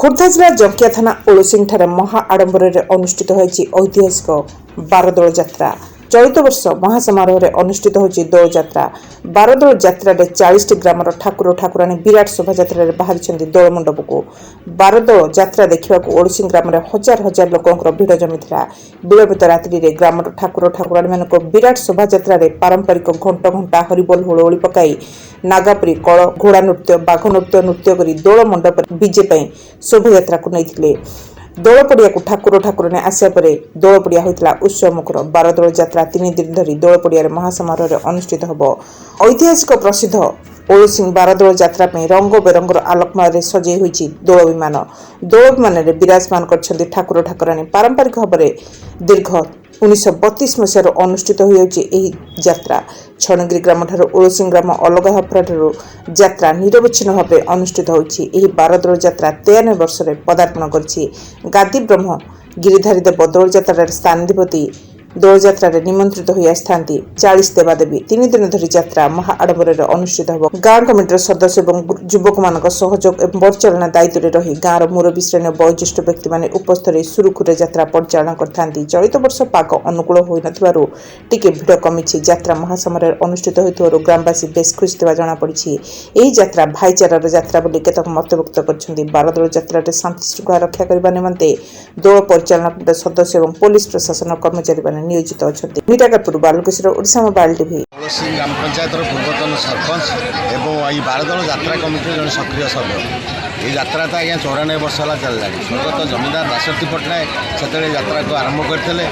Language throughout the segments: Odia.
ଖୋର୍ଦ୍ଧା ଜିଲ୍ଲା ଜଙ୍କିଆ ଥାନା ଓଳସିଂଠାରେ ମହା ଆଡମ୍ବରରେ ଅନୁଷ୍ଠିତ ହୋଇଛି ଐତିହାସିକ ବାରଦୋଳ ଯାତ୍ରା। ଚଳିତ ବର୍ଷ ମହାସମାରୋହରେ ଅନୁଷ୍ଠିତ ହୋଇଛି ଦୋଳଯାତ୍ରା। ବାରଦୋଳ ଯାତ୍ରାରେ 40ଟି ଗ୍ରାମର ଠାକୁର ଠାକୁରାଣୀ ବିରାଟ ଶୋଭାଯାତ୍ରାରେ ବାହାରିଛନ୍ତି ଦୋଳ ମଣ୍ଡପକୁ। ବାରଦୋଳ ଯାତ୍ରା ଦେଖିବାକୁ ଓଳସିଂ ଗ୍ରାମରେ ହଜାର ହଜାର ଲୋକଙ୍କର ଭିଡ଼ ଜମିଥିଲା। ବିଳମ୍ବିତ ରାତ୍ରିରେ ଗ୍ରାମର ଠାକୁର ଠାକୁରାଣୀମାନଙ୍କ ବିରାଟ ଶୋଭାଯାତ୍ରାରେ ପାରମ୍ପରିକ ଘଣ୍ଟ ଘଣ୍ଟା ହରିବୋଲ ହୁଳହୁଳି ପକାଇ ନାଗାପୁରୀ କଳ ଘୋଡ଼ା ନୃତ୍ୟ ବାଘ ନୃତ୍ୟ କରି ଦୋଳ ମଣ୍ଡପରେ ବିଜେ ପାଇଁ ଶୋଭାଯାତ୍ରାକୁ ନେଇଥିଲେ। ଦୋଳ ପଡ଼ିଆକୁ ଠାକୁର ଠାକୁରାଣୀ ଆସିବା ପରେ ଦୋଳ ପଡ଼ିଆ ହୋଇଥିଲା ଉତ୍ସବମୁଖର। ବାରଦୋଳ ଯାତ୍ରା 3 ଦିନ ଧରି ଦୋଳ ପଡ଼ିଆରେ ମହାସମାରୋହରେ ଅନୁଷ୍ଠିତ ହେବ। ଐତିହାସିକ ପ୍ରସିଦ୍ଧ ଓଳସିଂ ବାରଦୋଳ ଯାତ୍ରା ପାଇଁ ରଙ୍ଗ ବେରଙ୍ଗର ଆଲୋକମାଳାରେ ସଜେଇ ହୋଇଛି ଦୋଳ ବିମାନ। ଦୋଳ ବିମାନରେ ବିରାଜମାନ କରିଛନ୍ତି ଠାକୁର ଠାକୁରାଣୀ। ପାରମ୍ପରିକ ଭାବରେ ଦୀର୍ଘ 1932 ମସିହାରୁ ଅନୁଷ୍ଠିତ ହୋଇଯାଉଛି ଏହି ଯାତ୍ରା। ଛଣଗିରି ଗ୍ରାମଠାରୁ ଓଳସିଂ ଗ୍ରାମ ଅଲଗା ହେବାଠାରୁ ଯାତ୍ରା ନିରବଚ୍ଛିନ୍ନ ଭାବେ ଅନୁଷ୍ଠିତ ହୋଇଛି। ଏହି ବାରଦୋଳ ଯାତ୍ରା 93 ବର୍ଷରେ ପଦାର୍ପଣ କରିଛି। ଗାଦି ବ୍ରହ୍ମ ଗିରିଧାରୀ ଦେବ ଦୋଳଯାତ୍ରାରେ ସ୍ଥାନାଧିପତି ଦୋଳଯାତ୍ରାରେ ନିମନ୍ତ୍ରିତ ହୋଇ ଆସିଥାନ୍ତି। 40 ଦେବାଦେବୀ 3 ଦିନ ଧରି ଯାତ୍ରା ମହା ଆଡମ୍ବରରେ ଅନୁଷ୍ଠିତ ହେବ। ଗାଁ କମିଟିର ସଦସ୍ୟ ଏବଂ ଯୁବକମାନଙ୍କ ସହଯୋଗ ଏବଂ ପରିଚାଳନା ଦାୟିତ୍ୱରେ ରହି ଗାଁର ମୁରବୀ ଶ୍ରେଣୀ ବୟୋଜ୍ୟେଷ୍ଠ ବ୍ୟକ୍ତିମାନେ ଉପସ୍ଥିତ ରହି ସୁରୁଖୁରୁରେ ଯାତ୍ରା ପରିଚାଳନା କରିଥାନ୍ତି। ଚଳିତ ବର୍ଷ ପାଗ ଅନୁକୂଳ ହୋଇନଥିବାରୁ ଟିକେ ଭିଡ଼ କମିଛି। ଯାତ୍ରା ମହାସମାରୋହରେ ଅନୁଷ୍ଠିତ ହୋଇଥିବାରୁ ଗ୍ରାମବାସୀ ବେଶ୍ ଖୁସି ଥିବା ଜଣାପଡ଼ିଛି। ଏହି ଯାତ୍ରା ଭାଇଚାରାର ଯାତ୍ରା ବୋଲି କେତେକ ମତବ୍ୟକ୍ତ କରିଛନ୍ତି। ବାରଦୋଳ ଯାତ୍ରାରେ ଶାନ୍ତି ଶୃଙ୍ଖଳା ରକ୍ଷା କରିବା ନିମନ୍ତେ ଦୋଳ ପରିଚାଳନା କମିଟିର ସଦସ୍ୟ ଏବଂ ପୋଲିସ ପ୍ରଶାସନ କର୍ମଚାରୀମାନେ ନିୟୋଜିତ ଅଛନ୍ତି। Nirakarpur Balukeswar Odisha mobile TV. ଓଳସିଂ ଗ୍ରାମ ପଞ୍ଚାୟତର ପୂର୍ବତନ ସରପଞ୍ଚ ଏବଂ ଏହି ବାରଦୋଳ ଯାତ୍ରା କମିଟିର ଜଣେ ସକ୍ରିୟ ସଭ୍ୟ। এই যাত্রা তো আজ্ঞা 94 বর্ষ হল চালানি। স্বর্গত জমিদার দাশরথী পଟ୍ଟନାୟକ সেতবে যাত্রা আরম্ভ করে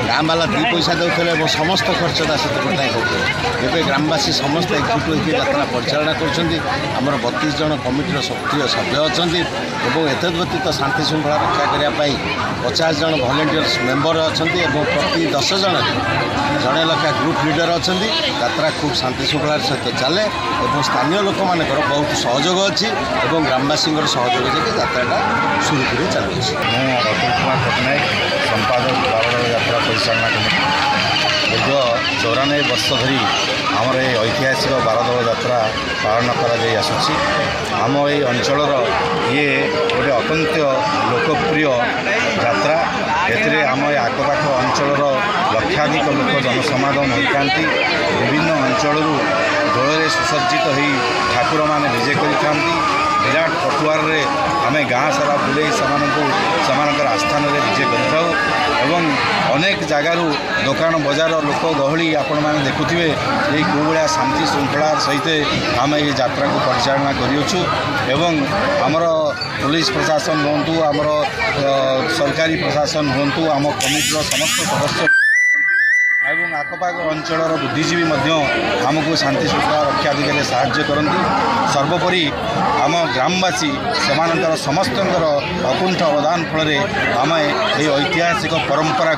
গাঁ বালা 2 পয়সা দেউলে এবং সমস্ত খরচ দাশরথী পଟ୍ଟନାୟକ করতে। এবে গ্রামবাসী সমস্ত একজুট হয়ে যাত্রা পরিচালনা করছেন। আমার 32 জন কমিটির সক্রিয় সভ্য অনেক এবং এতদ্ব্যতীত শান্তি শৃঙ্খলা রক্ষা করা 50 জন ভলেন্টিয়র্স মেম্বর অনেক এবং প্রতি 10 জন জনে লেখা গ্রুপ লিডর অনেক। যাত্রা খুব শান্তি শৃঙ্খলার সহিত চালে এবং স্থানীয় লোক মানকর বহুত সহযোগ অছি এবং গ্রামবাসী সহযোগ যে যাত্রাটা সুরুখুরে চালুছে। অতুল কুমার পଟ୍ଟନାୟକ সম্পাদক বারদোଳ যাত্রা পরিচালনা কমিটি। দীর্ঘ 94 বর্ষ ধরি আমার এই ঐতিহাসিক বারদোଳ যাত্রা পালন করা যাই আসুছি। ଆମ এই অঞ্চলর ইয়ে গোটে অত্যন্ত লোকপ্রিয় যাত্রা। এতে আম এই আখপাখ অঞ্চলর লক্ষাধিক লোক জনসমাগম হয়ে বিভিন্ন অঞ্চলর দোଳରେ সুসজ্জিত হয়ে ঠাকুর মানে বিজে করে বিরাট পটুয়ারে আমি গাঁ সারা বুলাই সেমানଙ୍କର আস্থাନରେ বিজে କରିଥାଉ এবং অনেক জায়গার দোকান বজার লোক গহলি আপনার দেখুথিবে এই কোভাবে শান্তি শৃঙ্খলার সহিত আমি এই যাত্রাকে পরিচালনা করিছু এবং আমার পুলিশ প্রশাসন হুঁতু আমার সরকারি প্রশাসন হুঁতু আম কমিটির সমস্ত সদস্য এবং আখপাখ অঞ্চলর বুদ্ধিজীবী আমକୁ শান্তি শৃঙ্খলা রক্ষা দিগরে সাহায্য করতে। সর্বোপরি আম গ্রামবাসী সেমানଙ୍କର ସମସ୍ତଙ୍କର অকুণ্ঠ অবদান ফଳରେ ଆମେ এই ঐতিহাসিক পরম্পরা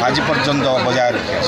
আজ পর্যন্ত বজায় রক্ষা।